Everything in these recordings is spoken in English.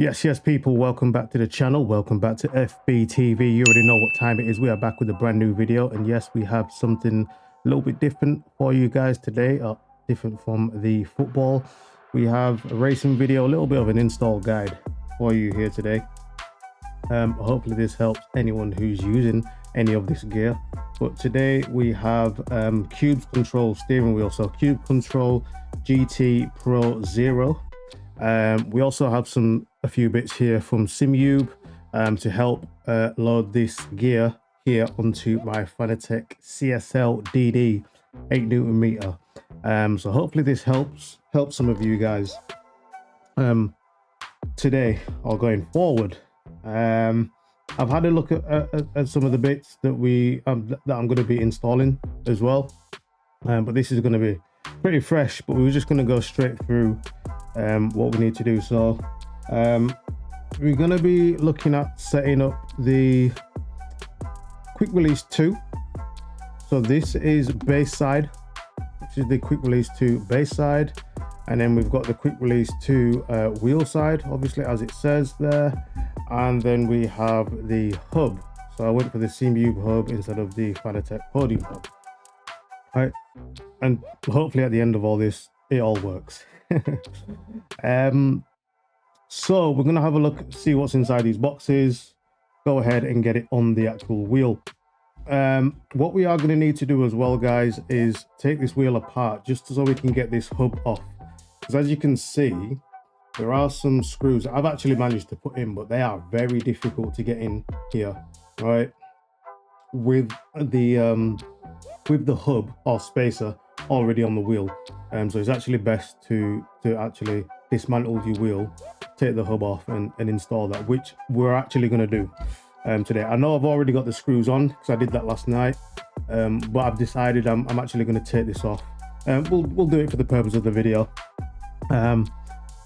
Yes, people, welcome back to the channel. Welcome back to FBTV. You already know what time it is. We are back with a brand new video. And yes, we have something a little bit different for you guys today, different from the football. We have a racing video, a little bit of an install guide for you here today. Hopefully this helps anyone who's using any of this gear. But today we have Cube Control steering wheel. So Cube Control GT Pro Zero. We also have a few bits here from Simube to help load this gear here onto my Fanatec CSL DD 8 Newton meter. So hopefully this helps some of you guys today or going forward. I've had a look at some of the bits that that I'm going to be installing as well, but this is going to be pretty fresh. But we were just going to go straight through what we need to do. So we're going to be looking at setting up the quick release 2. So this is base side, which is the quick release 2 base side, and then we've got the quick release 2 wheel side, obviously, as it says there. And then we have the hub. So I went for the Simube hub instead of the Fanatec podium hub. Right, and hopefully at the end of all this it all works. So we're gonna have a look, see what's inside these boxes, go ahead and get it on the actual wheel. What we are going to need to do as well, guys, is take this wheel apart just so we can get this hub off, because as you can see, there are some screws I've actually managed to put in, but they are very difficult to get in here, right, with the hub or spacer already on the wheel. So it's actually best to actually dismantle your wheel, take the hub off and install that, which we're actually going to do today. I know I've already got the screws on because I did that last night, but I've decided I'm actually going to take this off. We'll do it for the purpose of the video.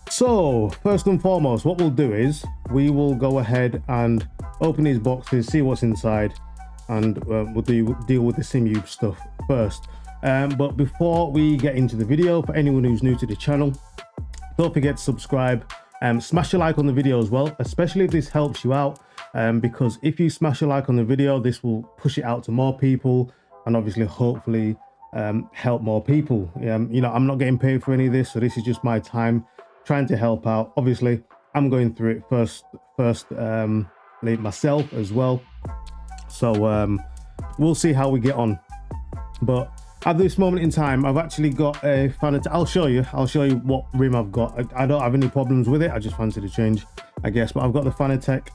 So first and foremost, what we'll do is we will go ahead and open these boxes, see what's inside, and we'll deal with the Simube stuff first. But before we get into the video, for anyone who's new to the channel, don't forget to subscribe and smash a like on the video as well, especially if this helps you out, because if you smash a like on the video, this will push it out to more people and obviously hopefully help more people. You know, I'm not getting paid for any of this, so this is just my time trying to help out. Obviously I'm going through it first myself as well, so we'll see how we get on. But at this moment in time, I've actually got a Fanatec. I'll show you what rim I've got. I don't have any problems with it. I just fancy to change, I guess. But I've got the Fanatec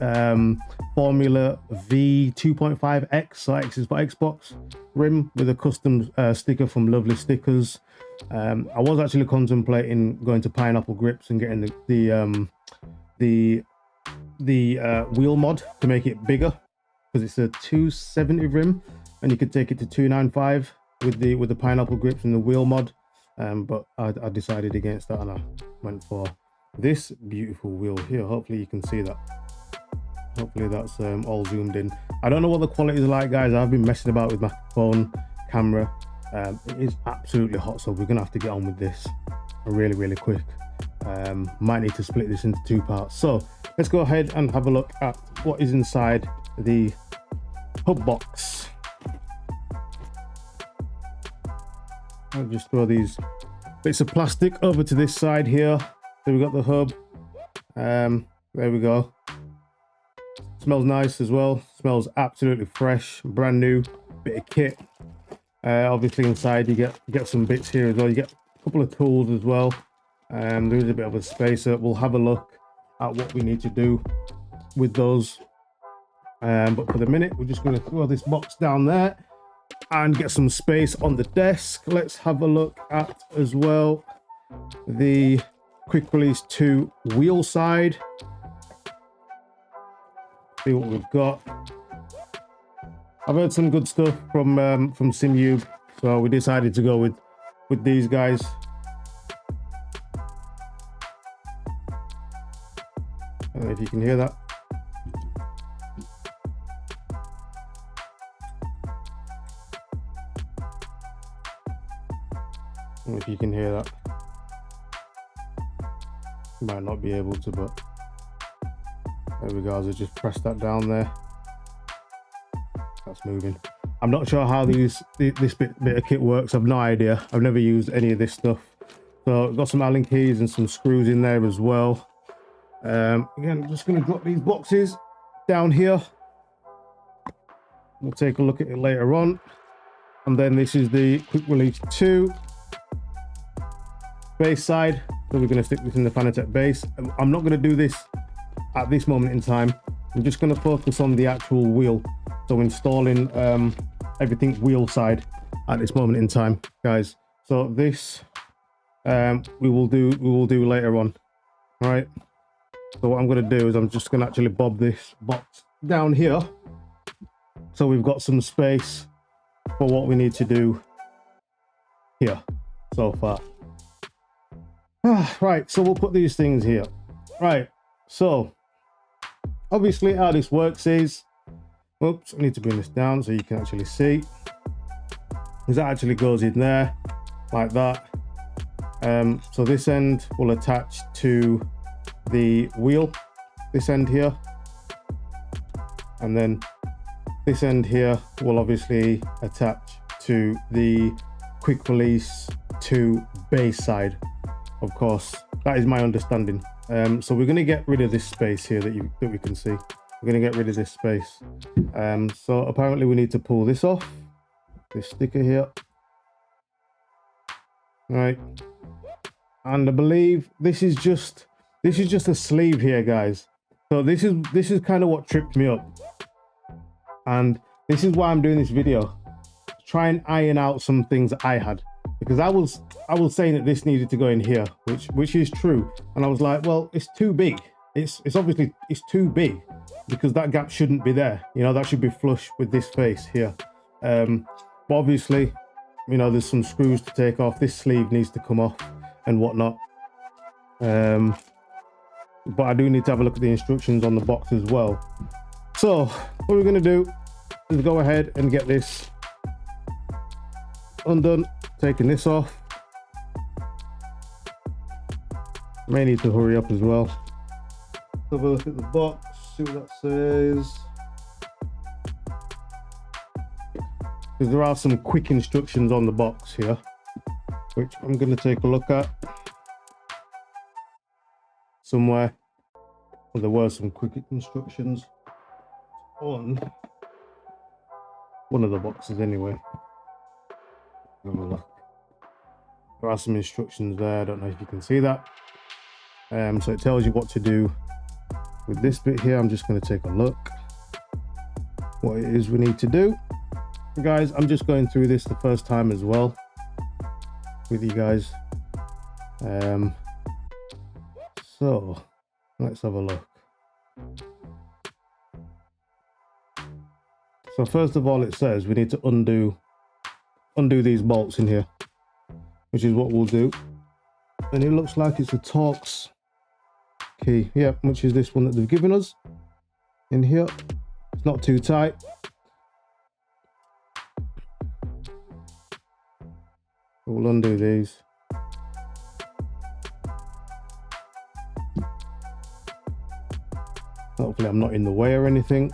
Formula V 2.5X, so X is for Xbox rim, with a custom sticker from Lovely Stickers. I was actually contemplating going to Pineapple Grips and getting the wheel mod to make it bigger, because it's a 270 rim and you could take it to 295 with the Pineapple Grips and the wheel mod. But I decided against that and I went for this beautiful wheel here. Hopefully you can see that. Hopefully that's all zoomed in. I don't know what the quality is like, guys. I've been messing about with my phone camera. It is absolutely hot, so we're gonna have to get on with this really quick. Might need to split this into 2 parts. So let's go ahead and have a look at what is inside the hub box. I'll just throw these bits of plastic over to this side here. So we've got the hub. There we go. Smells nice as well. Smells absolutely fresh, brand new bit of kit. Obviously inside you get some bits here as well. You get a couple of tools as well. There is a bit of a spacer. We'll have a look at what we need to do with those. But for the minute, we're just going to throw this box down there and get some space on the desk. Let's have a look at as well the quick release 2 wheel side. See what we've got. I've heard some good stuff from Simube, so we decided to go with these guys. I don't know if you can hear that. I don't know if you can hear that. Might not be able to, but There we go, as I just press that down there. That's moving. I'm not sure how this bit of kit works. I've no idea. I've never used any of this stuff. So I've got some Allen keys and some screws in there as well. Again, I'm just going to drop these boxes down here. We'll take a look at it later on. And then this is the quick release 2 base side. So we're going to stick this in the Fanatec base. I'm not going to do this at this moment in time. I'm just going to focus on the actual wheel. So installing everything wheel side at this moment in time, guys. So this we will do later on. All right. So what I'm going to do is I'm just going to actually bob this box down here, so we've got some space for what we need to do here so far. Right. So we'll put these things here. Right. So obviously how this works is, oops, I need to bring this down so you can actually see. Because that actually goes in there like that. So this end will attach to the wheel, this end here, and then this end here will obviously attach to the quick release 2 base side. Of course, that is my understanding. So we're going to get rid of this space here that we can see. We're going to get rid of this space. So apparently we need to pull this off, this sticker here. Right. And I believe this is just a sleeve here, guys. So this is kind of what tripped me up. And this is why I'm doing this video. Try and iron out some things that I had. Because I was saying that this needed to go in here, which is true. And I was like, well, it's too big. It's obviously too big, because that gap shouldn't be there. You know, that should be flush with this face here. But obviously, you know, there's some screws to take off. This sleeve needs to come off and whatnot. But I do need to have a look at the instructions on the box as well. So what we're going to do is go ahead and get this undone, taking this off. May need to hurry up as well. Have a look at the box, see what that says. Because there are some quick instructions on the box here, which I'm going to take a look at somewhere. Well, there were some quick instructions on one of the boxes anyway. Have a look. There are some instructions there. I don't know if you can see that. So it tells you what to do with this bit here. I'm just going to take a look what it is we need to do. Guys, I'm just going through this the first time as well with you guys. So let's have a look. So first of all, it says we need to undo these bolts in here, which is what we'll do. And it looks like it's a Torx key, yeah, which is this one that they've given us in here. It's not too tight. We'll undo these. Hopefully I'm not in the way or anything.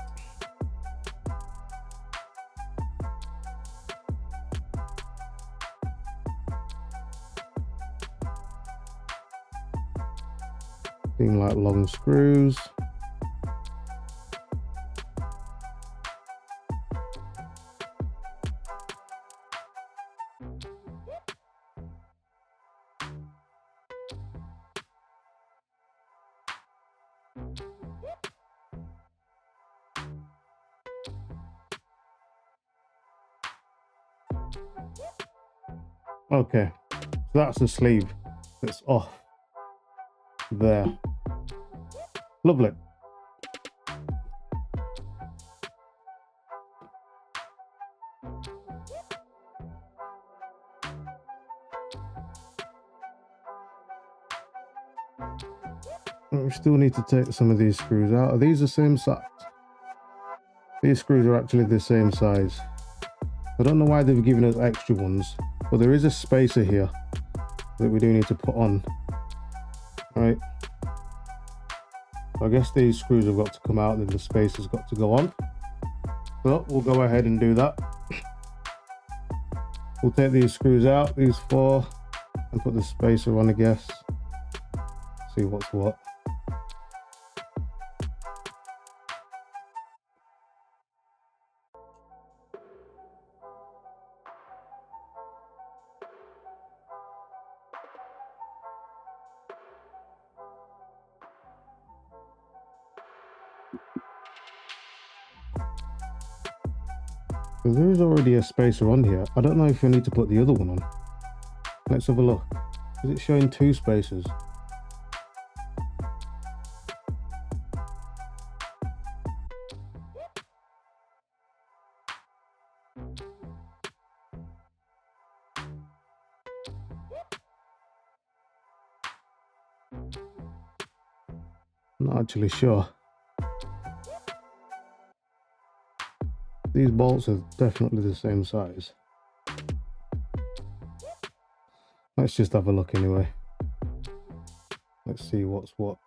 Seem like long screws. Okay, so that's the sleeve that's off there. Lovely. We still need to take some of these screws out. Are these the same size? These screws are actually the same size. I don't know why they've given us extra ones, but there is a spacer here that we do need to put on. All right. I guess these screws have got to come out and then the space has got to go on. So we'll go ahead and do that. We'll take these screws out, these 4, and put the spacer on, I guess. See what's what. So there is already a spacer on here. I don't know if I need to put the other one on. Let's have a look. Is it showing 2 spacers? I'm not actually sure. These bolts are definitely the same size. Let's just have a look anyway. Let's see what's what.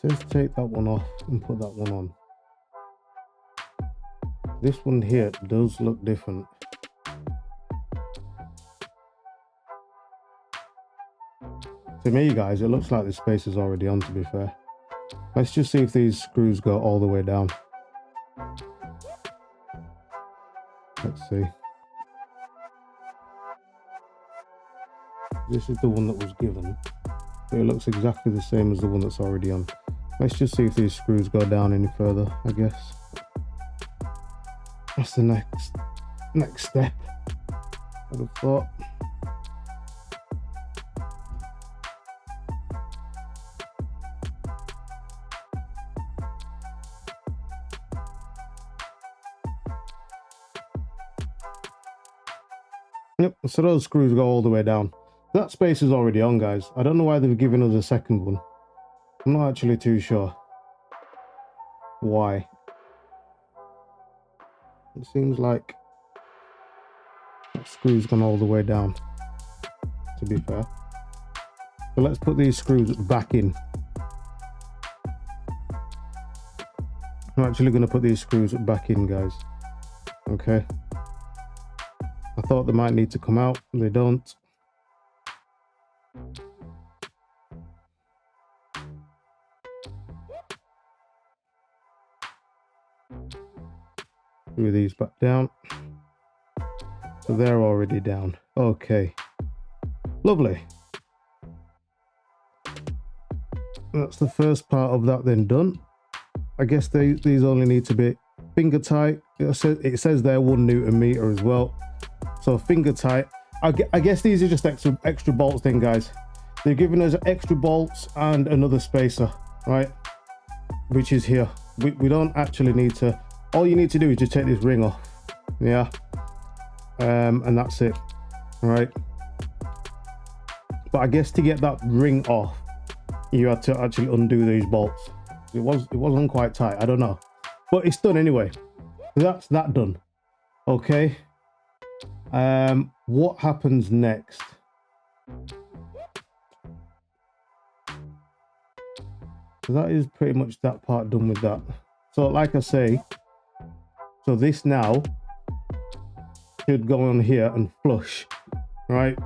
It says take that one off and put that one on. This one here does look different. To me, guys, it looks like the space is already on, to be fair. Let's just see if these screws go all the way down. Let's see. This is the one that was given, but it looks exactly the same as the one that's already on. Let's just see if these screws go down any further, I guess. That's the next step, I'd have thought. Yep, so those screws go all the way down. That space is already on, guys. I don't know why they've given us a second one. I'm not actually too sure why. It seems like that screw's gone all the way down, to be fair. So let's put these screws back in. I'm actually going to put these screws back in, guys. Okay. I thought they might need to come out. They don't. Screw these back down. So they're already down. Okay. Lovely. That's the first part of that then done. I guess these only need to be finger tight. It says they're 1 Newton meter as well. So finger tight. I guess these are just extra bolts then, guys. They're giving us extra bolts and another spacer, right? Which is here. We don't actually need to. All you need to do is just take this ring off. Yeah. And that's it. All right. But I guess to get that ring off, you had to actually undo these bolts. It wasn't quite tight. I don't know. But it's done anyway. That's that done. Okay. What happens next? So that is pretty much that part done with that. So like I say, so this now should go on here and flush, right?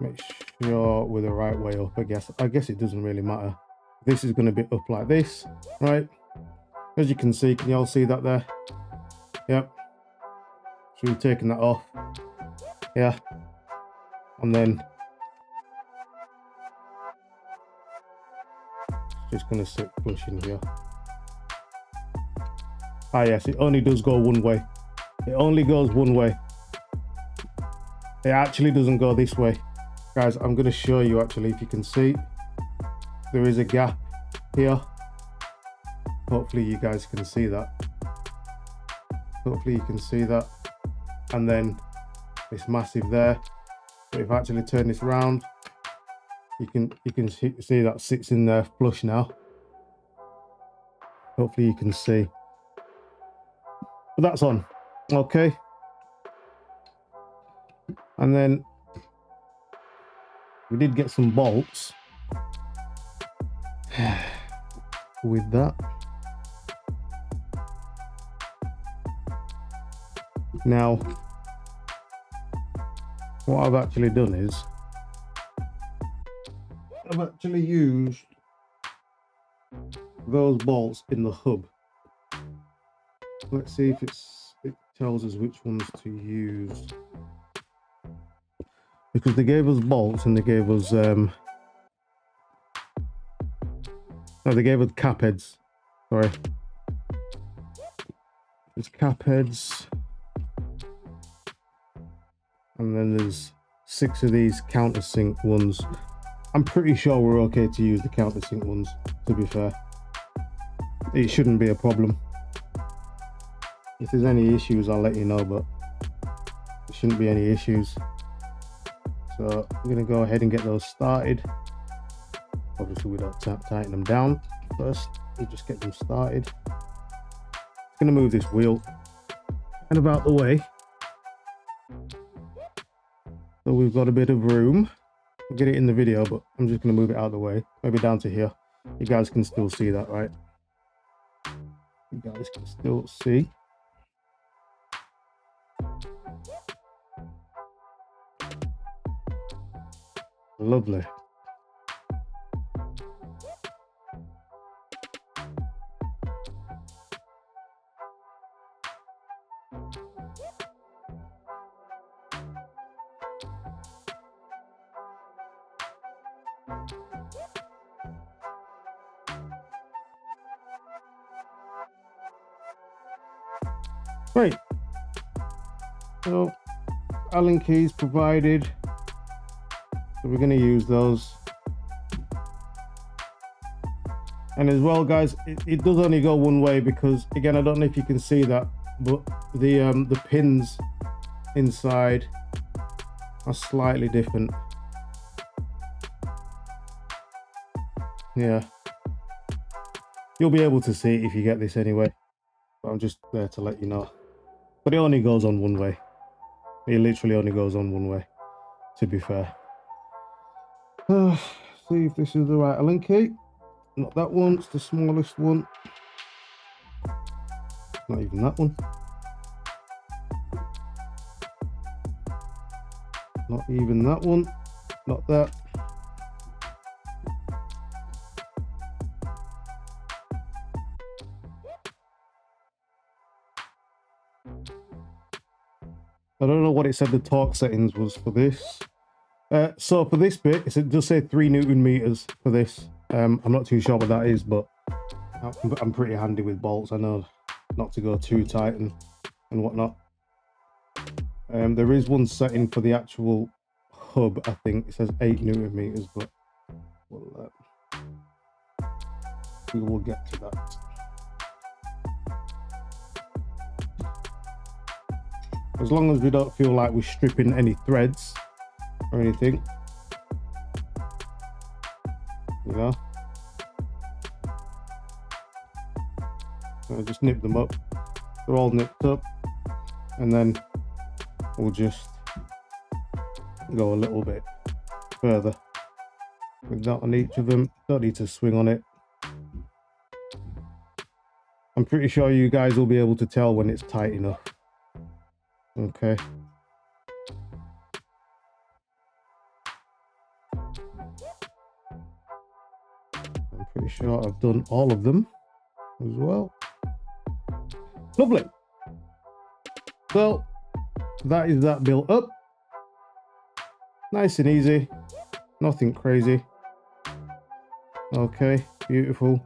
Make sure we're the right way up, I guess. I guess it doesn't really matter. This is going to be up like this, right? As you can see, can you all see that there? Yep. So we've taken that off. Yeah. And then Just gonna sit flush in here. Ah yes, it only does go one way. It only goes one way. It actually doesn't go this way. Guys, I'm gonna show you actually, if you can see. There is a gap here. Hopefully you guys can see that. Hopefully you can see that. And then it's massive there. But if I actually turn this around, you can see that sits in there flush now. Hopefully you can see. But that's on. Okay. And then we did get some bolts with that. Now, what I've actually done is I've actually used those bolts in the hub. Let's see if it tells us which ones to use, because they gave us bolts and they gave us no, they gave us cap heads. Sorry, there's cap heads, and then there's 6 of these countersink ones. I'm pretty sure we're okay to use the countersink ones, to be fair. It shouldn't be a problem. If there's any issues, I'll let you know, but there shouldn't be any issues. So I'm going to go ahead and get those started. Obviously we don't tighten them down first, we just get them started. I'm going to move this wheel and about the way, so we've got a bit of room. I'll get it in the video, but I'm just going to move it out of the way, maybe down to here. You guys can still see that, right? You guys can still see. Lovely. Right, so Allen keys provided, so we're going to use those. And as well, guys, it does only go one way, because again, I don't know if you can see that, but the pins inside are slightly different. Yeah, you'll be able to see it if you get this anyway, but I'm just there to let you know. But it only goes on one way. It literally only goes on one way, to be fair. See if this is the right Allen key. Not that one, it's the smallest one. Not even that one. Not even that one. Not that. I don't know what it said the torque settings was for this. So for this bit, it does say 3 Newton meters for this. I'm not too sure what that is, but I'm pretty handy with bolts. I know not to go too tight and whatnot. There is one setting for the actual hub. I think it says 8 Newton meters, but we will get to that. As long as we don't feel like we're stripping any threads or anything, you know. I'll just nip them up. They're all nipped up, and then we'll just go a little bit further with that on each of them. Don't need to swing on it. I'm pretty sure you guys will be able to tell when it's tight enough. Okay. I'm pretty sure I've done all of them as well. Lovely. So that is that built up. Nice and easy. Nothing crazy. Okay, beautiful.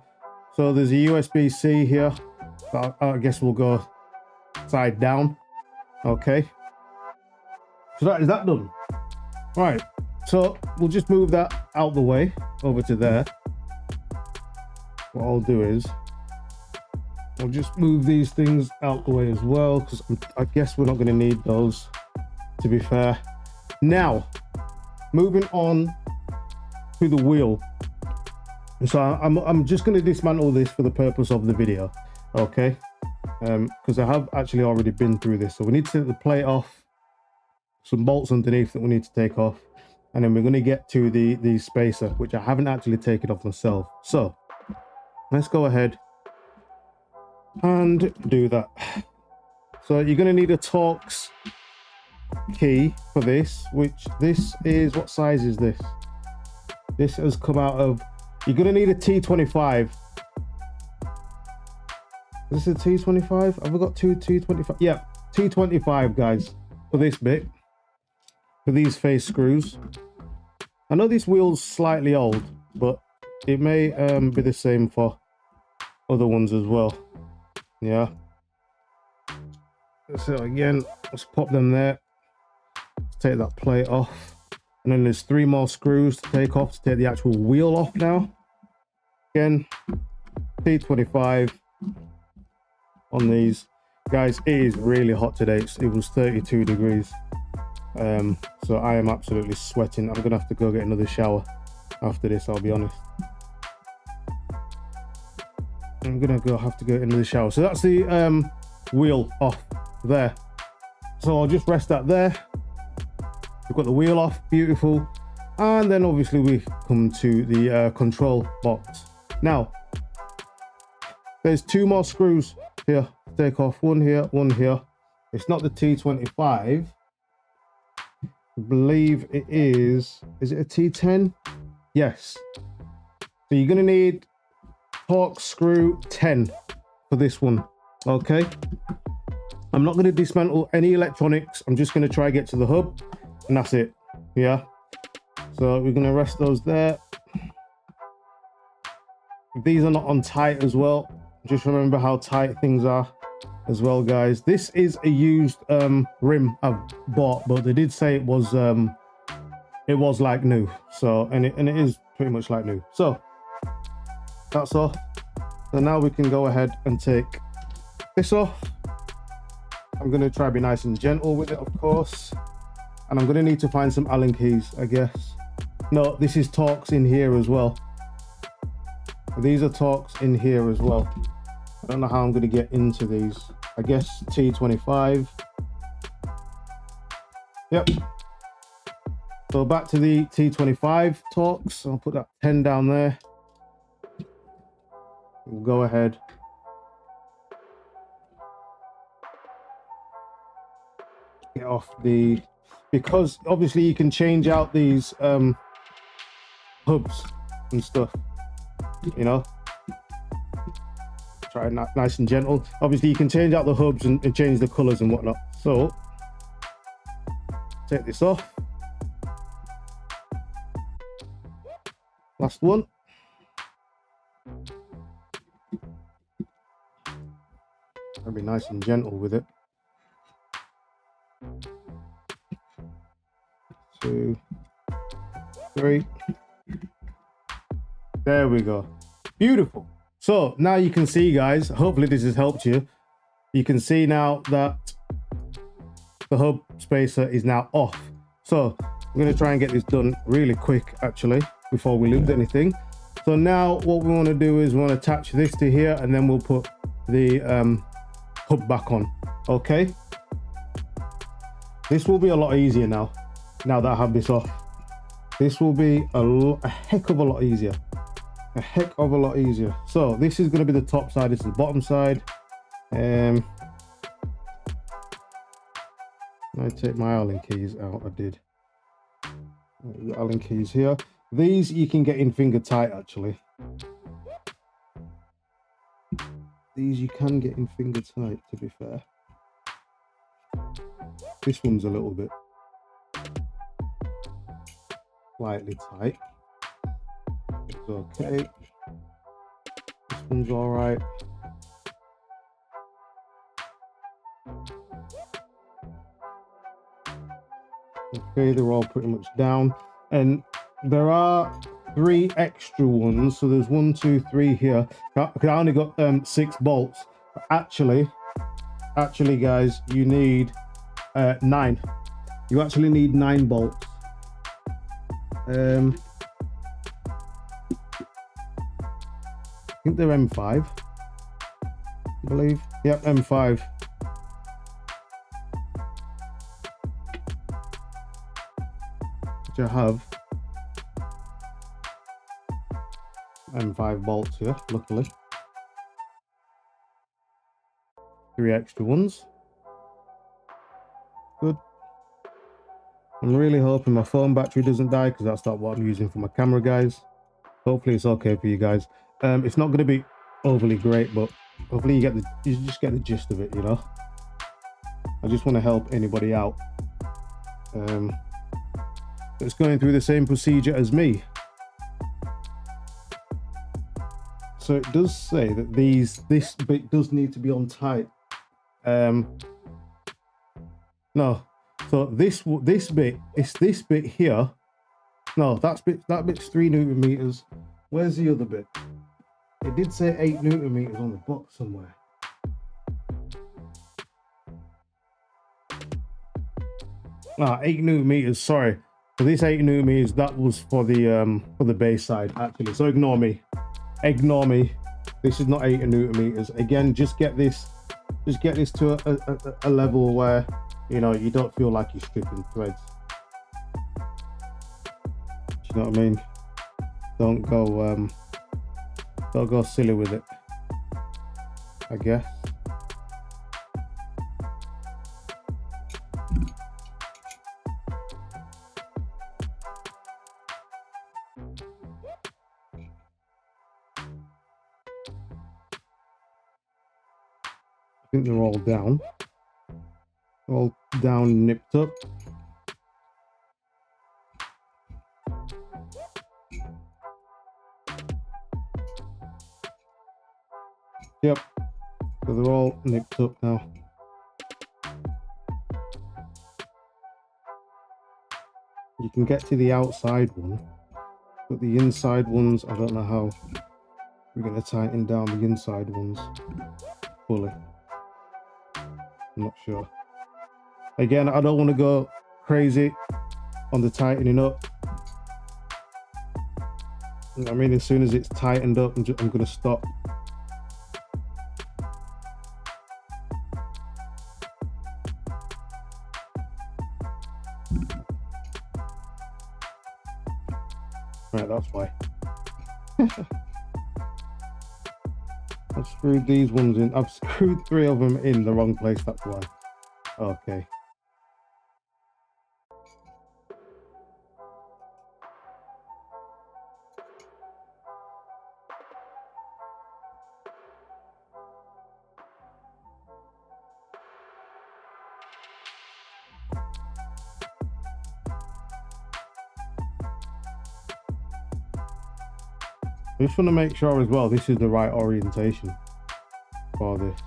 So there's a USB-C here. I guess we'll go side down. Okay. So that is that done. Right. So we'll just move that out the way over to there. What I'll do is I'll just move these things out the way as well, because I guess we're not going to need those, to be fair. Now, moving on to the wheel. So I'm just going to dismantle this for the purpose of the video, okay? Because I have actually already been through this. So we need to take the plate off, some bolts underneath that we need to take off, and then we're going to get to the spacer, which I haven't actually taken off myself. So let's go ahead and do that. So you're going to need a Torx key for this, which this is, what size is this? This has come out of, you're going to need a T25. Is this a T25? Have we got two T25? Yeah, T25, guys, for this bit, for these face screws. I know this wheel's slightly old, but it may be the same for other ones as well. Yeah. So again, let's pop them there. Let's take that plate off. And then there's 3 more screws to take off to take the actual wheel off now. Again, T25 on these. Guys, it is really hot today. It was 32 degrees. So I am absolutely sweating. I'm going to have to go get another shower after this, I'll be honest. I'm going to have to go into the shower. So that's the wheel off there. So I'll just rest that there. We've got the wheel off, beautiful. And then obviously we come to the control box. Now, there's 2 more screws here to take off. One here, one here. It's not the T25. I believe it is it a T10? Yes. So you're gonna need Torx screw 10 for this one, okay? I'm not gonna dismantle any electronics. I'm just gonna try to get to the hub, and that's it, yeah? So we're gonna rest those there. These are not on tight as well. Just remember how tight things are as well, guys. This is a used rim I've bought, but they did say it was like new. So and it is pretty much like new. So that's all. So now we can go ahead and take this off. I'm gonna try to be nice and gentle with it, of course. And I'm gonna need to find some Allen keys, I guess. No, this is Torx in here as well. These are Torx in here as well. I don't know how I'm going to get into these. I guess T25. Yep. So back to the T25 Torx. I'll put that 10 down there. We'll go ahead. Get off the... Because obviously you can change out these hubs and stuff. You know, try nice and gentle. Obviously you can change out the hubs and change the colors and whatnot. So take this off. Last one. I'll be nice and gentle with it. 2, 3. There we go. Beautiful. So now you can see, guys, hopefully this has helped you. You can see now that the hub spacer is now off. So I'm going to try and get this done really quick, actually, before we lose anything. So now what we want to do is we want to attach this to here, and then we'll put the hub back on. Okay. This will be a lot easier now that I have this off. This will be a heck of a lot easier. A heck of a lot easier. So this is going to be the top side, this is the bottom side. I take my Allen keys out. I did. The Allen keys here. These you can get in finger tight, actually. These you can get in finger tight, to be fair. This one's a little bit slightly tight. Okay. This one's all right. Okay, they're all pretty much down. And there are 3 extra ones. So there's 1, 2, 3 here. I only got 6 bolts. Actually, guys, you need 9. You actually need 9 bolts. I think they're M5, I believe. Yep, M5. Which I have. M5 bolts here, luckily. 3 extra ones. Good. I'm really hoping my phone battery doesn't die, because that's not what I'm using for my camera, guys. Hopefully it's okay for you guys. It's not going to be overly great, but hopefully you just get the gist of it, you know. I just want to help anybody out that's going through the same procedure as me. So it does say that this bit does need to be on tight. No, so this bit, it's this bit here. No, that bit's 3 Newton meters. Where's the other bit? It did say 8 Newton meters on the box somewhere. Ah, 8 Newton meters. Sorry, so this 8 Newton meters, that was for the base side actually. So ignore me. Ignore me. This is not 8 Newton meters. Again, just get this to a level where, you know, you don't feel like you're stripping threads. Do you know what I mean? Don't go silly with it, I guess. I think they're all down. All down, nipped up. Yep. So they're all nipped up now. You can get to the outside one, but the inside ones, I don't know how we're going to tighten down the inside ones fully. I'm not sure. Again, I don't want to go crazy on the tightening up. I mean, as soon as it's tightened up, I'm going to stop. Right, that's why. I've screwed these ones in. I've screwed 3 of them in the wrong place, that's why. Okay. I just want to make sure as well this is the right orientation for this.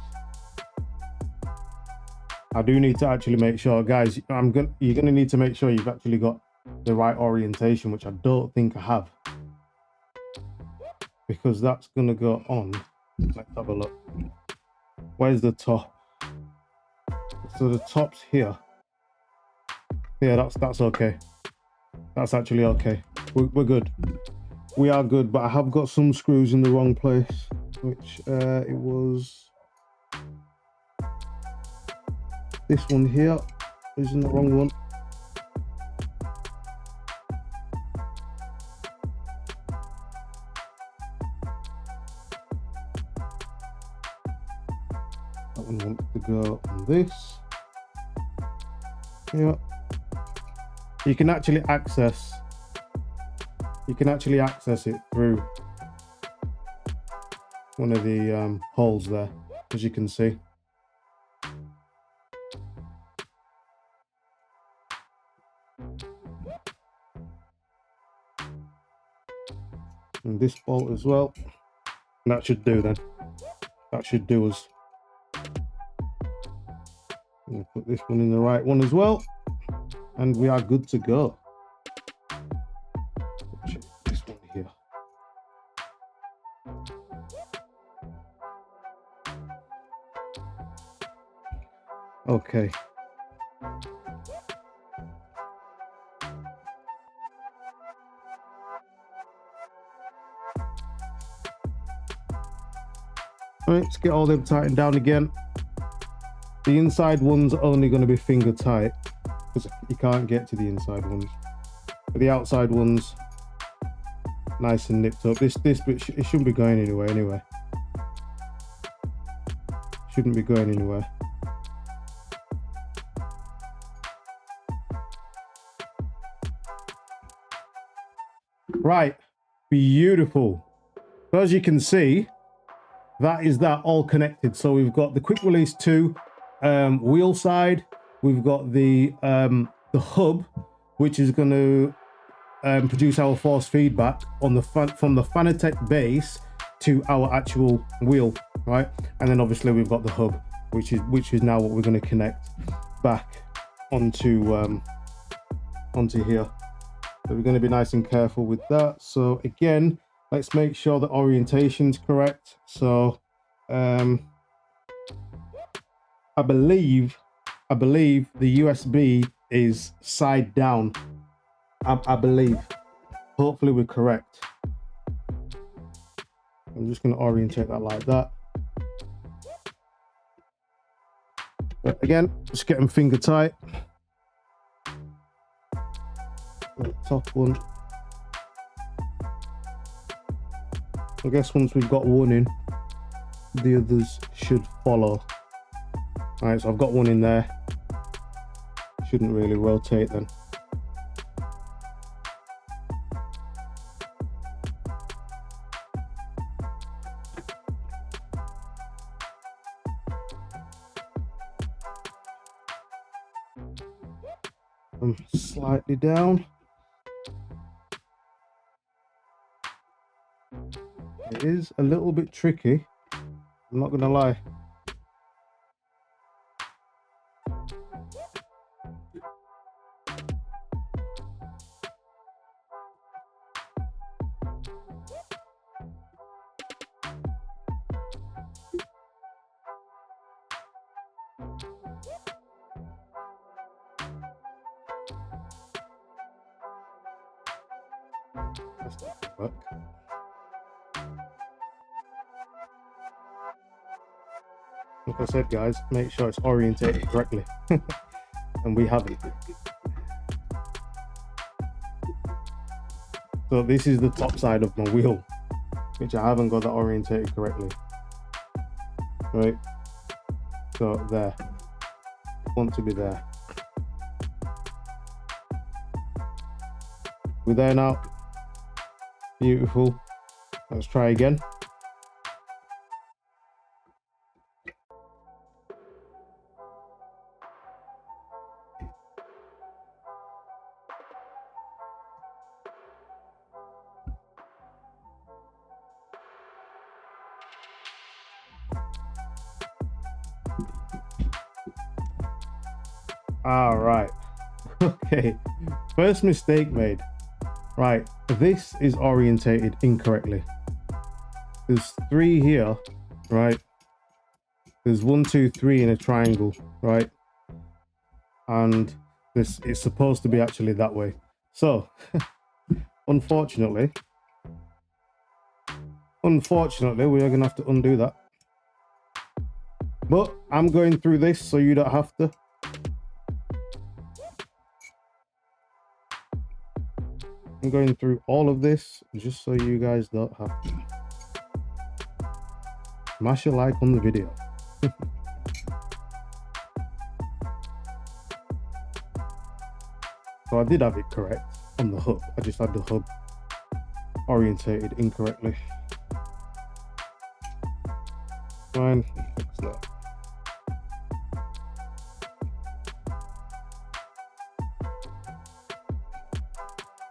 I do need to actually make sure, guys, you're gonna need to make sure you've actually got the right orientation, which I don't think I have, because that's gonna go on. Let's have a look. Where's the top? So the top's here. Yeah, that's okay. That's actually okay. We're good. We are good, but I have got some screws in the wrong place, which it was this one here is in the wrong one. That one wants to go on this. Yeah. You can actually access it through one of the holes there, as you can see. And this bolt as well. And that should do then. That should do us. I'm gonna put this one in the right one as well. And we are good to go. This one here. Okay. All right, let's get all them tightened down again. The inside ones are only going to be finger tight because you can't get to the inside ones. But the outside ones, nice and nipped up. This bit it shouldn't be going anywhere anyway. Shouldn't be going anywhere. Right, beautiful. So as you can see, that is that all connected. So we've got the quick release 2 wheel side. We've got the hub, which is going to produce our force feedback on the from the Fanatec base to our actual wheel, right? And then obviously we've got the hub, which is now what we're going to connect back onto here. So we're going to be nice and careful with that. So again, let's make sure the orientation's correct. So I believe the USB is side down. I believe. Hopefully we're correct. I'm just going to orientate that like that. But again, just get them finger tight. The top one. I guess once we've got one in, the others should follow. All right, so I've got one in there. Shouldn't really rotate then. Slightly down. It is a little bit tricky, I'm not gonna lie. That's not gonna work. Like I said, guys, make sure it's orientated correctly. And we have it. So this is the top side of my wheel, which I haven't got that orientated correctly. Right? So there. Want to be there. We're there now. Beautiful. Let's try again. All right. Okay. First mistake made. Right. This is orientated incorrectly. There's 3 here, right? There's 1, 2, 3 in a triangle, right? And this is supposed to be actually that way. So, unfortunately, we are gonna have to undo that. But I'm going through this so you don't have to. I'm going through all of this just so you guys don't have to. Smash a like on the video. So I did have it correct on the hub. I just had the hub orientated incorrectly. Fine, fix that.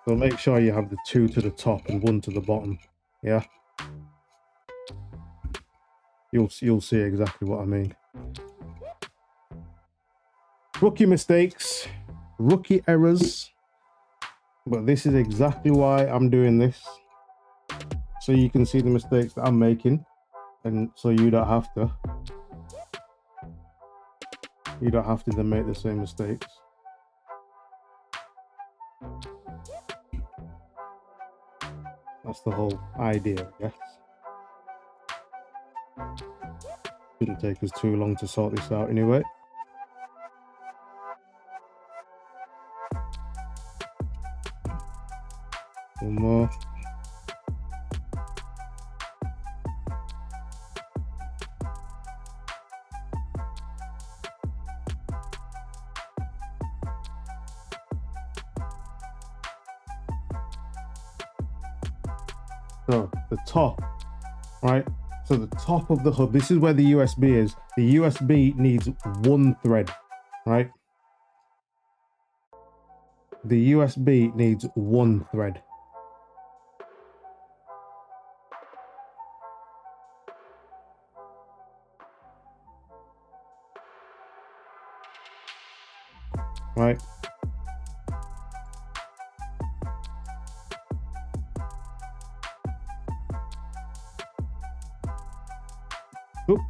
So make sure you have the 2 to the top and 1 to the bottom. Yeah, you'll see exactly what I mean. Rookie mistakes, rookie errors, but this is exactly why I'm doing this, so you can see the mistakes that I'm making, and so you don't have to then make the same mistakes. That's the whole idea, I guess. Shouldn't take us too long to sort this out anyway. One more. So the top, right? So the top of the hub, this is where the USB is. The USB needs one thread, right? The USB needs one thread. Right? Oops,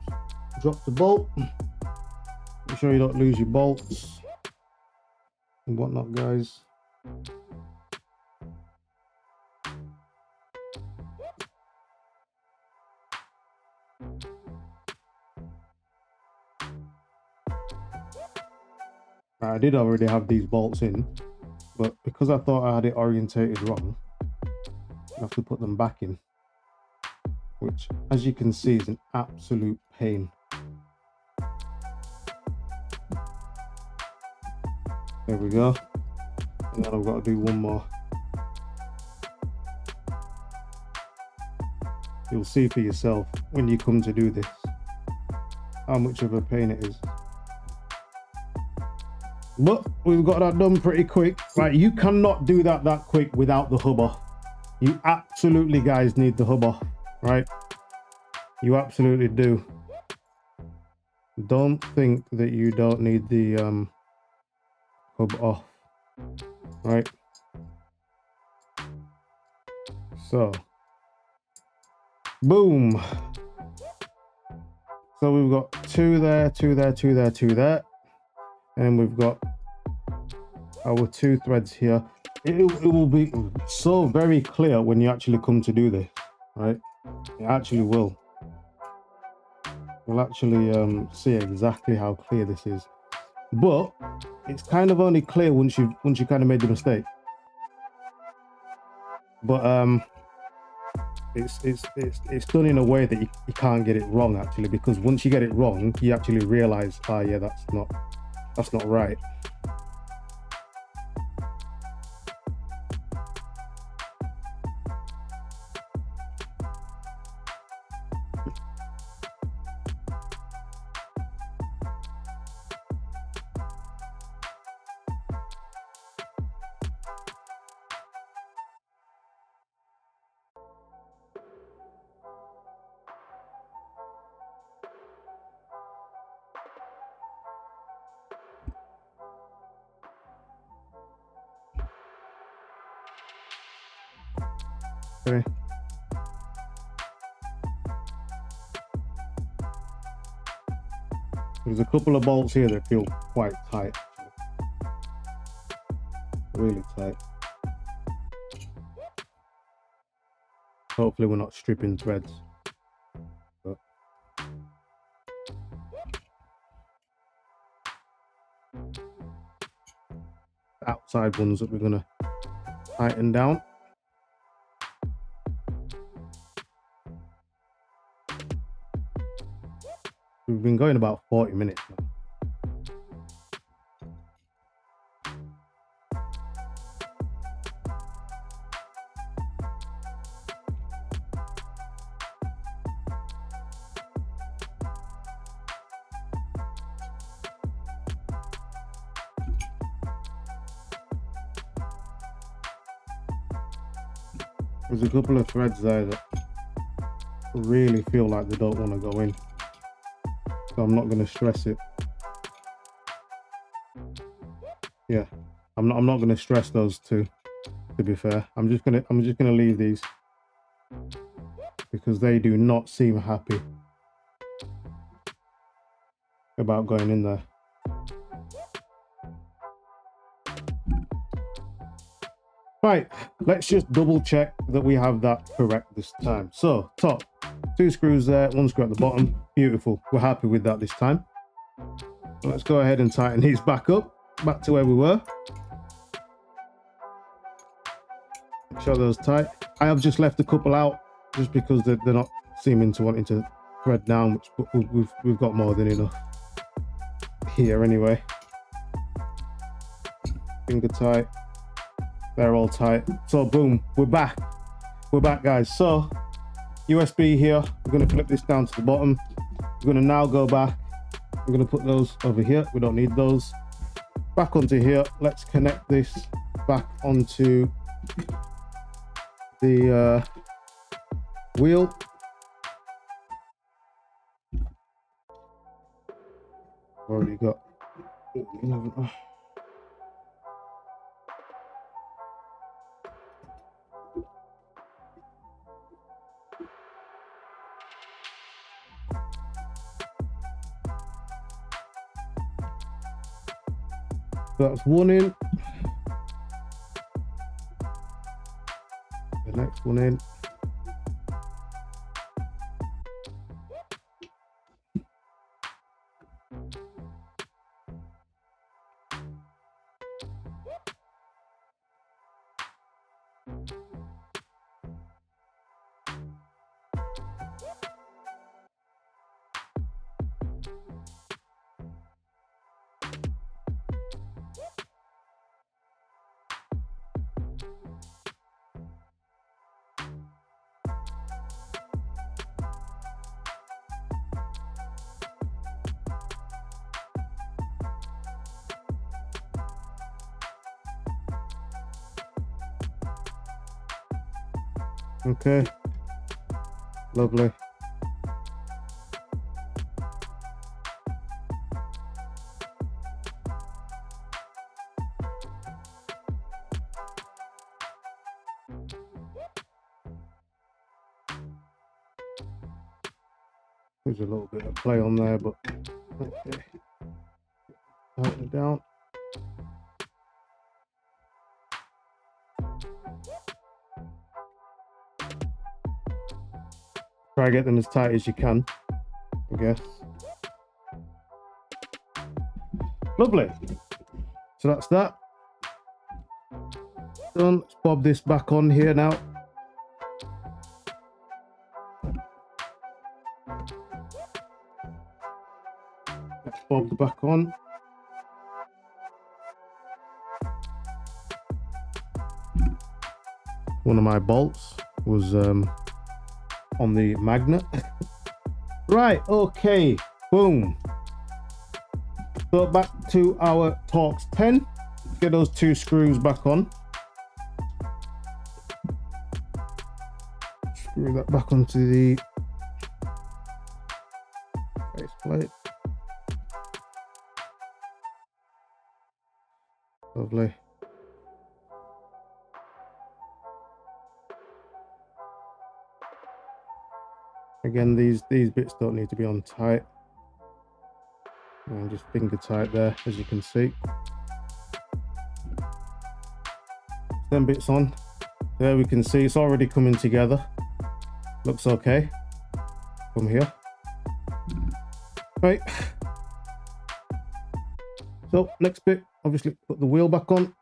dropped the bolt. Make sure you don't lose your bolts and whatnot, guys. I did already have these bolts in, but because I thought I had it orientated wrong, I have to put them back in, which, as you can see, is an absolute pain. There we go. And then I've got to do one more. You'll see for yourself when you come to do this how much of a pain it is. But we've got that done pretty quick. Right, you cannot do that quick without the hub off. You absolutely, guys, need the hub off, right? You absolutely do. Don't think that you don't need the hub off, right? So, boom. So we've got two there, two there, two there, two there. And we've got our two threads here. It will be so very clear when you actually come to do this, right? It actually will. You'll actually see exactly how clear this is. But it's kind of only clear once you kind of made the mistake. But it's done in a way that you can't get it wrong, actually, because once you get it wrong, you actually realize, ah, yeah, that's not right. Okay. There's a couple of bolts here that feel quite tight, really tight. Hopefully we're not stripping threads. But the outside ones that we're gonna tighten down. We've been going about 40 minutes now. There's a couple of threads there that really feel like they don't want to go in, so I'm not going to stress it. Yeah, I'm not going to stress those two, to be fair. I'm just gonna leave these because they do not seem happy about going in there. Right, let's just double check that we have that correct this time. So top, 2 screws there, 1 screw at the bottom. Beautiful, we're happy with that this time. Let's go ahead and tighten these back up, back to where we were. Make sure those tight. I have just left a couple out just because they're not seeming to wanting to thread down, but we've got more than enough here anyway. Finger tight. They're all tight. So boom, we're back guys. So USB here, we're going to flip this down to the bottom. We're going to now go back. I'm going to put those over here, we don't need those. Back onto here. Let's connect this back onto the wheel. Already got 11. That's 1 in. The next one in. Okay, lovely. There's a little bit of play on there, but okay. Tighten it down. Try to get them as tight as you can, I guess. Lovely. So that's that. Done. Let's bob this back on here now. Let's bob the back on. One of my bolts was on the magnet. Right, okay, boom. So back to our Torx 10. Get those 2 screws back on. Screw that back onto the base plate. Lovely. Again, these bits don't need to be on tight. And just finger tight there, as you can see. Them bits on. There we can see it's already coming together. Looks okay. From here. Right. So next bit, obviously put the wheel back on.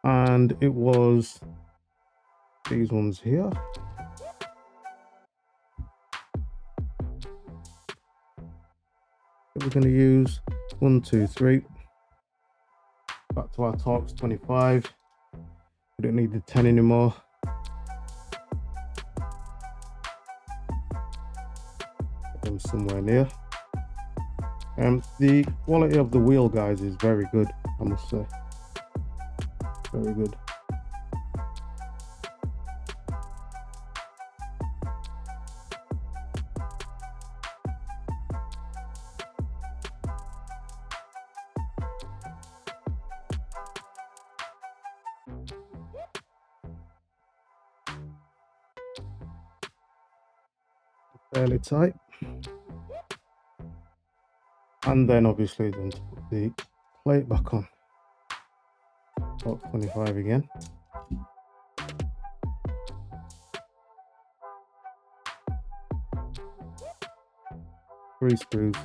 And it was these ones here. That we're going to use 1, 2, 3. Back to our Torx 25. We don't need the 10 anymore. Get them somewhere near. The quality of the wheel, guys, is very good, I must say. Very good. Fairly tight. And then obviously then to put the plate back on. About 25 again. Three screws.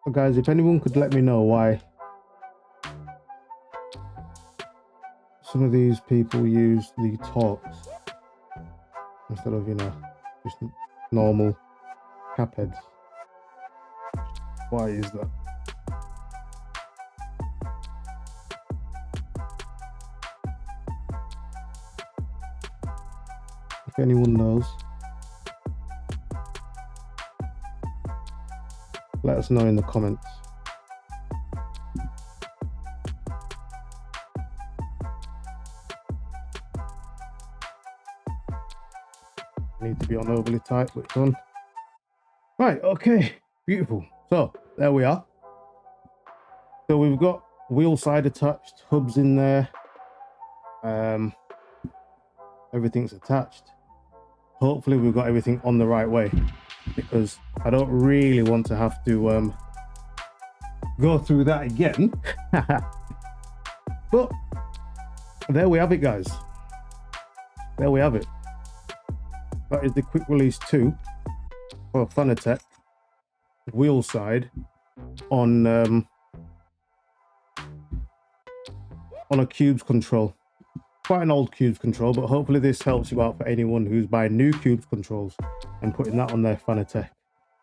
So guys, if anyone could let me know why some of these people use the Torx instead of, you know, just normal cap heads. Why is that? If anyone knows, let us know in the comments. Need to be on overly tight, but it's on. Right, okay, beautiful. So there we are. So we've got wheel side attached, hubs in there. Everything's attached. Hopefully we've got everything on the right way, because I don't really want to have to go through that again. But there we have it, guys. There we have it. That is the quick release 2 for Fanatec wheel side on a cubes control. Quite an old cubes control, but hopefully this helps you out for anyone who's buying new cubes controls and putting that on their Fanatec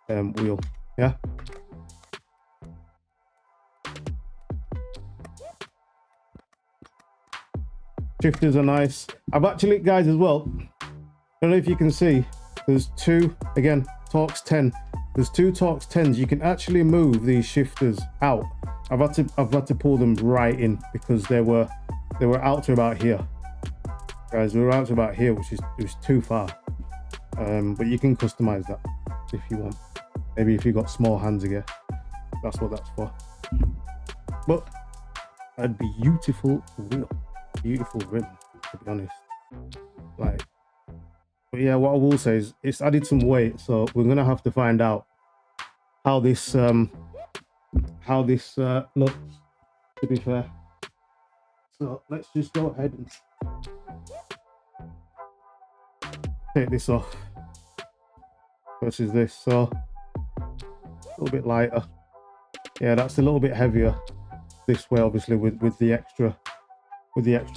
wheel. Yeah. Shifters are nice. I've actually, guys, as well, I don't know if you can see, there's two, again, Torx 10. There's two Torx 10s. You can actually move these shifters out. I've had to pull them right in because they were out to about here. Guys, we were out to about here, which is too far. But you can customize that if you want. Maybe if you've got small hands again, that's what that's for. But a beautiful wheel, beautiful rim, to be honest. Like, but yeah, what I will say is it's added some weight, so we're gonna have to find out how this looks, to be fair. So let's just go ahead and take this off versus this. So a little bit lighter. Yeah, that's a little bit heavier this way, obviously, with the extra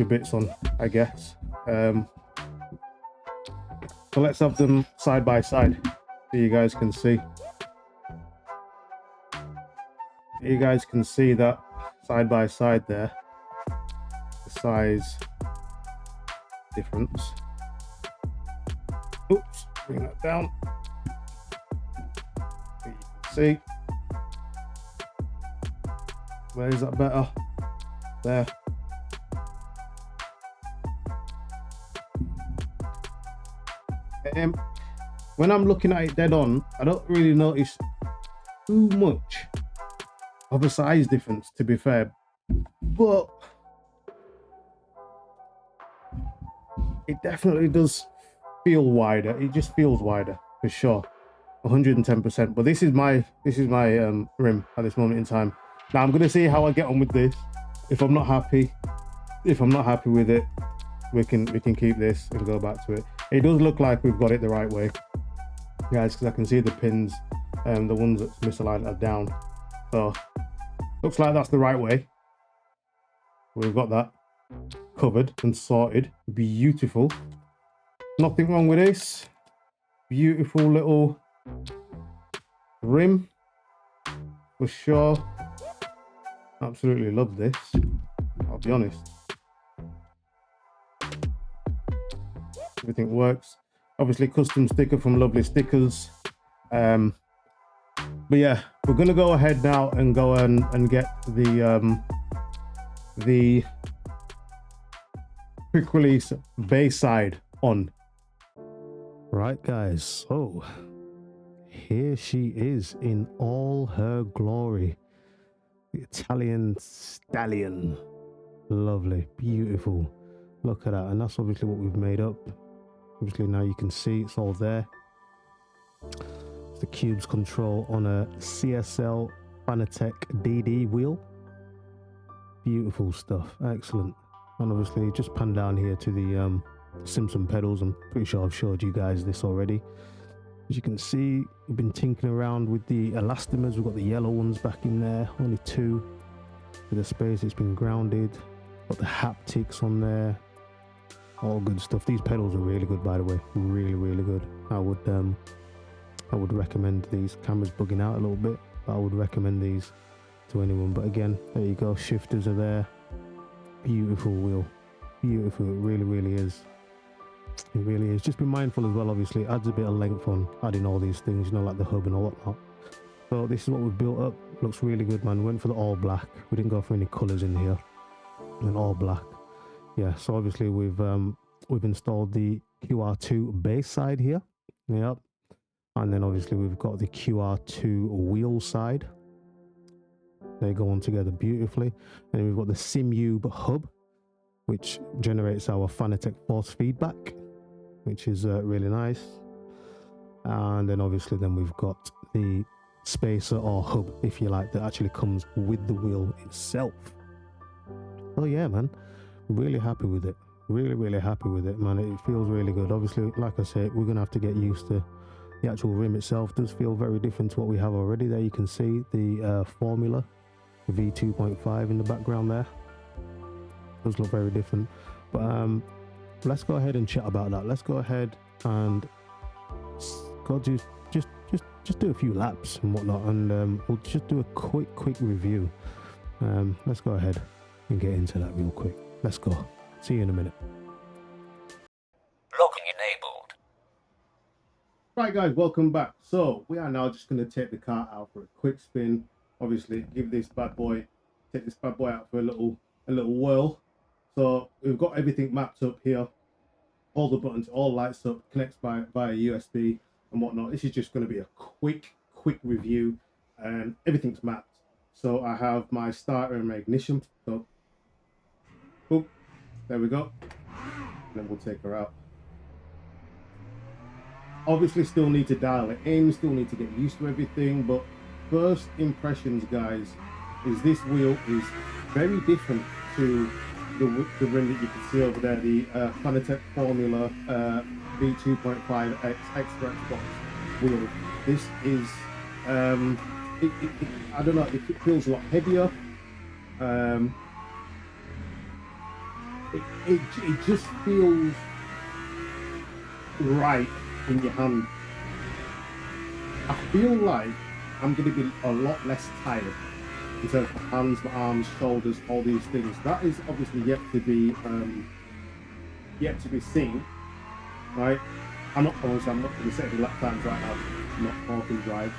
bits on, I guess. So let's have them side by side so you guys can see. You guys can see that side by side there, the size difference. Oops, bring that down. So you can see. Where is that better? There. When I'm looking at it dead on, I don't really notice too much of a size difference, to be fair, but it definitely does feel wider. It just feels wider for sure, 110%. But this is my rim at this moment in time. Now I'm gonna see how I get on with this. If I'm not happy with it, we can keep this and go back to it. It does look like we've got it the right way, guys, because I can see the pins, the ones that's misaligned are down. So looks like that's the right way. We've got that covered and sorted. Beautiful. Nothing wrong with this. Beautiful little rim for sure. Absolutely love this, I'll be honest. Everything works. Obviously custom sticker from Lovely Stickers. But yeah, we're gonna go ahead now and go and get the quick release bass side on. Right guys, so here she is in all her glory. The Italian stallion. Lovely, beautiful. Look at that. And that's obviously what we've made up. Obviously now you can see it's all there. It's the Cubes control on a CSL Fanatec DD wheel. Beautiful stuff, excellent. And obviously just pan down here to the Simpson pedals. I'm pretty sure I've showed you guys this already. As you can see, we've been tinkering around with the elastomers. We've got the yellow ones back in there, only 2 with the space. It's been grounded. Got the haptics on there, all good stuff. These pedals are really good, by the way, really good. I would recommend these. Camera's bugging out a little bit, but I would recommend these to anyone. But again, there you go, shifters are there. Beautiful wheel, beautiful. It really is. It really is. Just be mindful as well, obviously it adds a bit of length on adding all these things, you know, like the hub and all whatnot. So this is what we've built up. Looks really good, man. Went for the all black. We didn't go for any colors in here. And all black. Yeah, so obviously we've installed the QR2 bass side here. Yep. And then obviously we've got the QR2 wheel side. They go on together beautifully. And then we've got the Simube HUB, which generates our Fanatec force feedback, which is really nice. And then obviously then we've got the spacer or hub, if you like, that actually comes with the wheel itself. Oh yeah, man, really happy with it. Really happy with it, man. It feels really good. Obviously, like I said, we're gonna have to get used to the actual rim itself. Does feel very different to what we have already. There you can see the Formula V2.5 in the background there. Does look very different. But let's go ahead and chat about that. Let's go ahead and go do just do a few laps and whatnot, and we'll just do a quick review. Let's go ahead and get into that real quick. Let's go. See you in a minute. Logging enabled. Right guys, welcome back. So we are now just going to take the car out for a quick spin. Obviously take this bad boy out for a little whirl. So we've got everything mapped up here, all the buttons, all lights up, connects by USB and whatnot. This is just going to be a quick review, and everything's mapped. So I have my starter and my ignition. So boop, there we go. And then we'll take her out. Obviously still need to dial it in, still need to get used to everything, but first impressions, guys, is this wheel is very different to the rim that you can see over there, the Fanatec Formula V2.5X Extra Xbox wheel. This is I don't know, it feels a lot heavier. It just feels right in your hand. I feel like I'm going to be a lot less tired in terms of my hands, my arms, shoulders, all these things. That is obviously yet to be seen, right? I'm not going to set any lap times right now, not talking drive,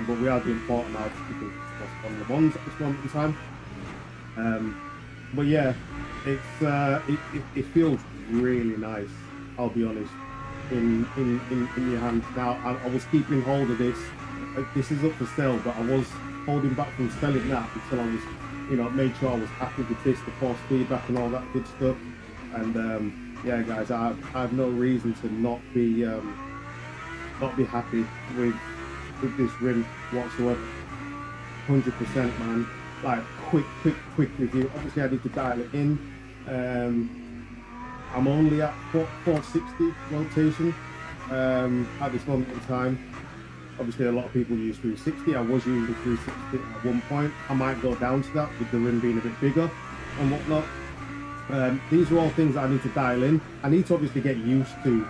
but we are doing 40 miles because it's one of the ones at this moment in time. But yeah, it feels really nice, I'll be honest, in your hand. Now I was keeping hold of this. This is up for sale, but I was holding back from selling that until I was, you know, made sure I was happy with this, the force feedback and all that good stuff. And yeah, guys, I have no reason to not be happy with this rim whatsoever. 100%, man. Like quick review. Obviously, I need to dial it in. I'm only at 460 rotation at this moment in time. Obviously, a lot of people use 360. I was using 360 at one point. I might go down to that with the rim being a bit bigger and whatnot. These are all things that I need to dial in. I need to obviously get used to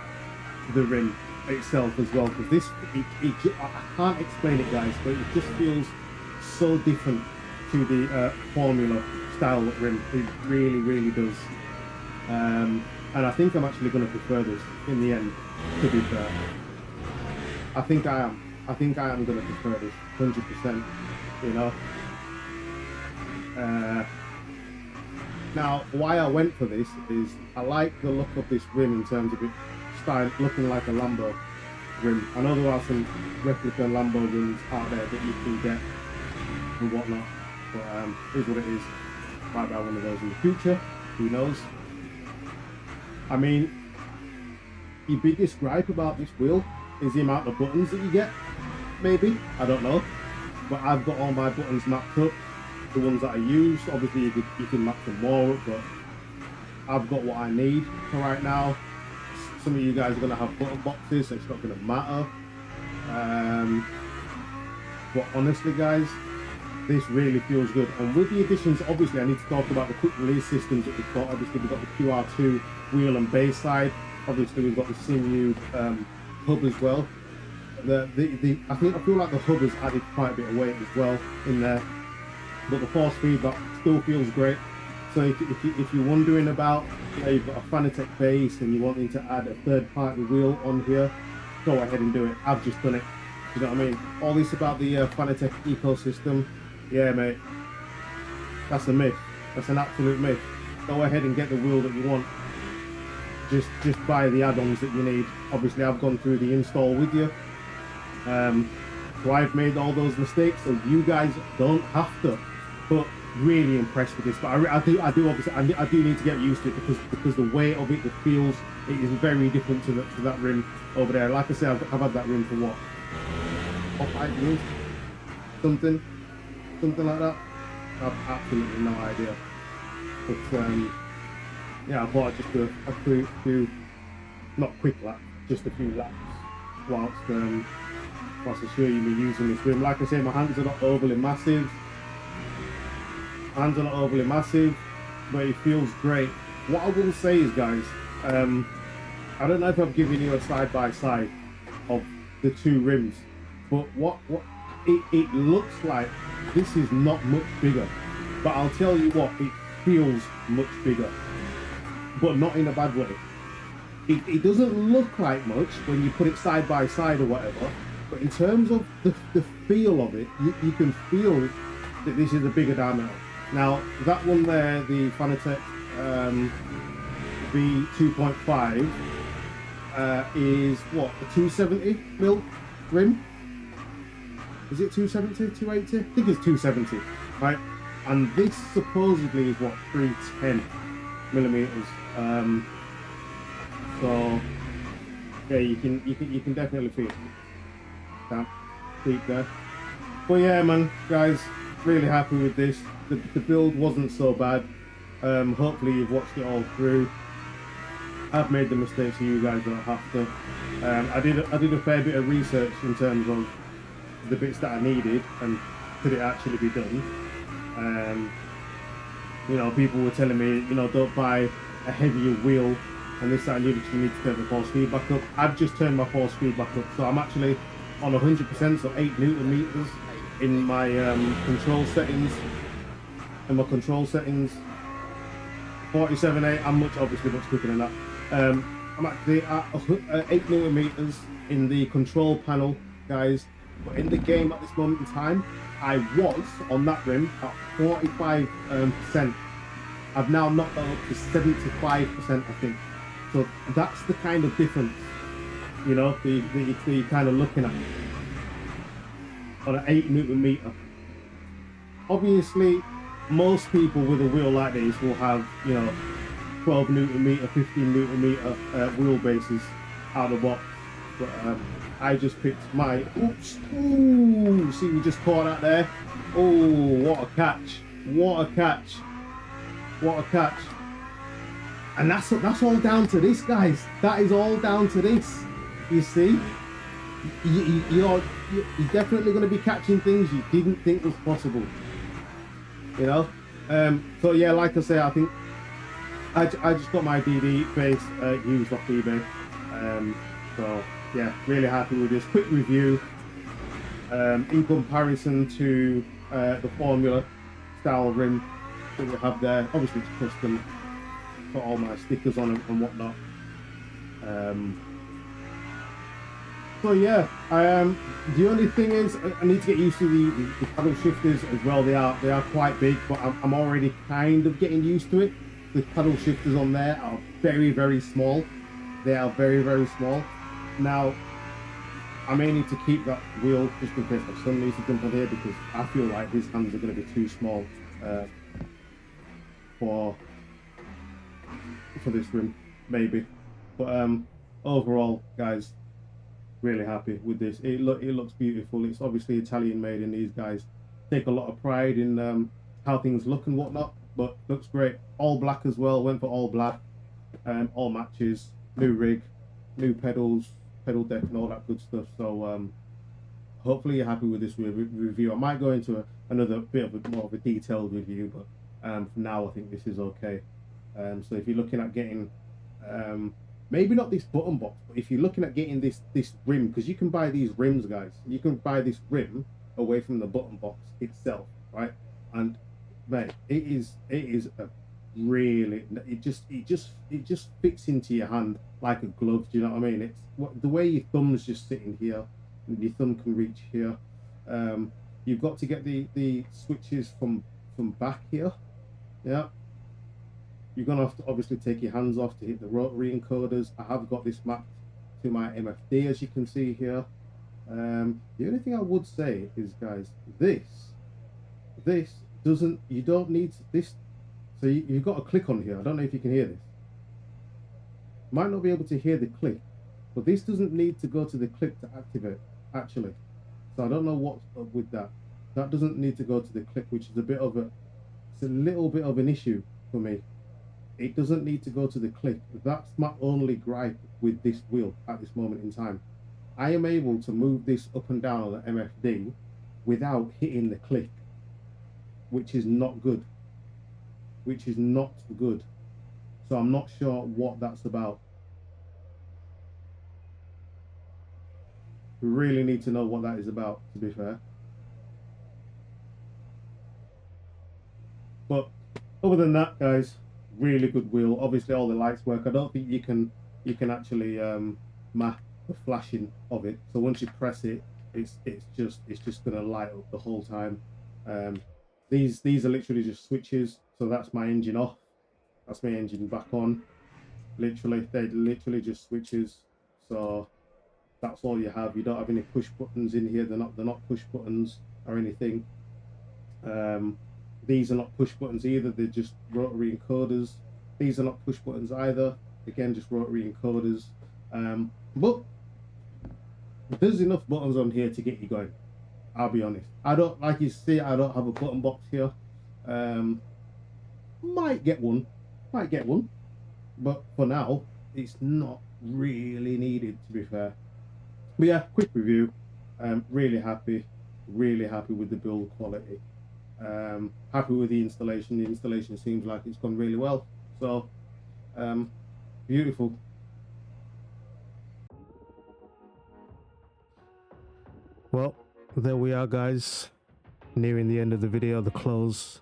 the rim itself as well, because this, I can't explain it, guys, but it just feels so different to the Formula style rim. It really does. And I think I'm actually going to prefer this in the end, to be fair. I think I am. I think I am going to prefer this 100%, you know. Now, why I went for this is I like the look of this rim in terms of it style looking like a Lambo rim. I know there are some replica Lambo rims out there that you can get and whatnot, but here's what it is. Might buy one of those in the future, who knows. I mean, your biggest gripe about this wheel is the amount of buttons that you get, maybe, I don't know, but I've got all my buttons mapped up, the ones that I use. Obviously you can map them more up, but I've got what I need for right now. Some of you guys are going to have button boxes, so it's not going to matter, but honestly guys, this really feels good. And with the additions, obviously I need to talk about the quick release systems that we've got. Obviously we've got the QR2 wheel and base side. Obviously we've got the Simube hub as well. I feel like the hub has added quite a bit of weight as well in there, but the force feedback still feels great. So if you're wondering about, you've got a Fanatec base and you're wanting to add a third-party wheel on here, go ahead and do it. I've just done it. You know what I mean? All this about the Fanatec ecosystem, yeah mate, that's a myth. That's an absolute myth. Go ahead and get the wheel that you want. Just buy the add-ons that you need. Obviously I've gone through the install with you, so I've made all those mistakes, so you guys don't have to. But really impressed with this. But I do obviously I do need to get used to it because the weight of it, the feels, it is very different to that rim over there. Like I said, I've had that rim for what, 5 years, something like that. I've absolutely no idea. But yeah, I thought I'd just do a few, not quick laps, just a few laps whilst I show you me using this rim. Like I say, my hands are not overly massive. But it feels great. What I will say is, guys, I don't know if I've given you a side-by-side of the two rims, but what it looks like this is not much bigger, but I'll tell you what, it feels much bigger, but not in a bad way. It doesn't look like much when you put it side by side or whatever, but in terms of the feel of it, you can feel that this is a bigger diameter. Now that one there, the Fanatec V2.5 is what, a 270mm rim? Is it 270, 280? I think it's 270, right? And this supposedly is what, 310mm. So yeah, you can definitely feel that deep there. But yeah, man, guys, really happy with this. The build wasn't so bad. Hopefully you've watched it all through. I've made the mistakes, so you guys don't have to. I did a fair bit of research in terms of the bits that I needed and could it actually be done. You know, people were telling me, you know, don't buy a heavier wheel and this, that, and the other, you need to turn the force feedback up. I've just turned my force feedback up, so I'm actually on 100%, so 8 Newton meters in my control settings. In my control settings, 47.8. I'm obviously much quicker than that. I'm actually at 8 Newton meters in the control panel, guys. But in the game at this moment in time, I was on that rim at 45%. I've now knocked that up to 75%, I think. So that's the kind of difference, you know, the kind of looking at on an 8 Newton meter. Obviously, most people with a wheel like this will have, you know, 12 Newton meter, 15 Newton meter wheelbases out of the box. But I just picked my, oops, ooh, see, we just caught that there. Oh, what a catch, what a catch, what a catch. And that's all down to this, guys. That is all down to this. You see, you're definitely going to be catching things you didn't think was possible. You know, so yeah, like I say, I think I just got my DD base used off eBay. So yeah, really happy with this quick review. In comparison to the Formula style rim that we have there, obviously it's custom. Put all my stickers on it and whatnot. So yeah, the only thing is I need to get used to the paddle shifters as well. They are quite big, but I'm already kind of getting used to it. The paddle shifters on there are very small. They are very small. Now I may need to keep that wheel just in case my son needs to jump on here, because I feel like his hands are going to be too small for this rim, maybe. But overall, guys, really happy with this. It looks beautiful. It's obviously Italian made, and these guys take a lot of pride in how things look and whatnot. But looks great. All black as well. Went for all black. All matches. New rig, new pedals, pedal deck, and all that good stuff. So hopefully you're happy with this review. I might go into another bit of more of a detailed review, but for now I think this is okay. So if you're looking at getting maybe not this button box, but if you're looking at getting this rim, because you can buy these rims, guys, you can buy this rim away from the button box itself, right? And mate, it is a really, it just fits into your hand like a glove. Do you know what I mean? It's the way your thumb's just sitting here, and your thumb can reach here. You've got to get the switches from back here. Yeah, you're gonna have to obviously take your hands off to hit the rotary encoders. I have got this mapped to my MFD, as you can see here. The only thing I would say is, guys, this doesn't, you don't need this. So you've got to click on here. I don't know if you can hear this. Might not be able to hear the click, but this doesn't need to go to the click to activate, actually. So I don't know what's up with that. That doesn't need to go to the click, which is it's a little bit of an issue for me. It doesn't need to go to the click. That's my only gripe with this wheel at this moment in time. I am able to move this up and down on the MFD without hitting the click, which is not good. So I'm not sure what that's about. We really need to know what that is about, to be fair. But other than that, guys, really good wheel. Obviously all the lights work. I don't think you can actually map the flashing of it. So once you press it, it's just gonna light up the whole time. These are literally just switches. So that's my engine off. That's my engine back on. Literally, they're literally just switches. So that's all you have. You don't have any push buttons in here. They're not push buttons or anything. These are not push buttons either. They're just rotary encoders. These are not push buttons either. Again, just rotary encoders. But there's enough buttons on here to get you going. I'll be honest. I don't, like you see, I don't have a button box here. Might get one, but for now it's not really needed, to be fair. But yeah, quick review. Really happy with the build quality. Happy with the installation. The installation seems like it's gone really well. So beautiful. Well, there we are, guys, nearing the end of the video, the close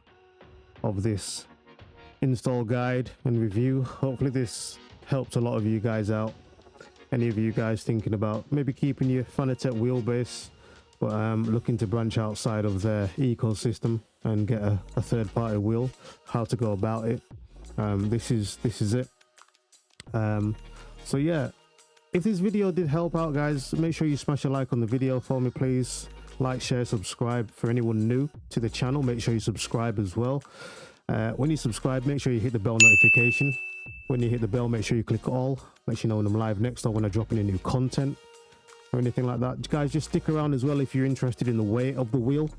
of this install guide and review. Hopefully this helped a lot of you guys out. Any of you guys thinking about maybe keeping your Fanatec wheelbase, but looking to branch outside of their ecosystem and get a third-party wheel, how to go about it. This is it. So yeah, if this video did help out, guys, make sure you smash a like on the video for me, please. Like, share, subscribe. For anyone new to the channel, make sure you subscribe as well. When you subscribe, make sure you hit the bell notification. When you hit the bell, make sure you click all. Make sure you know when I'm live next or when I drop any new content or anything like that. Guys, just stick around as well if you're interested in the weight of the wheel,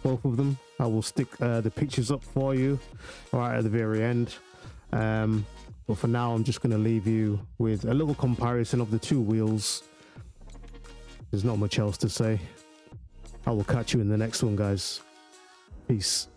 both of them. I will stick the pictures up for you right at the very end. But for now, I'm just going to leave you with a little comparison of the two wheels. There's not much else to say. I will catch you in the next one, guys. Peace.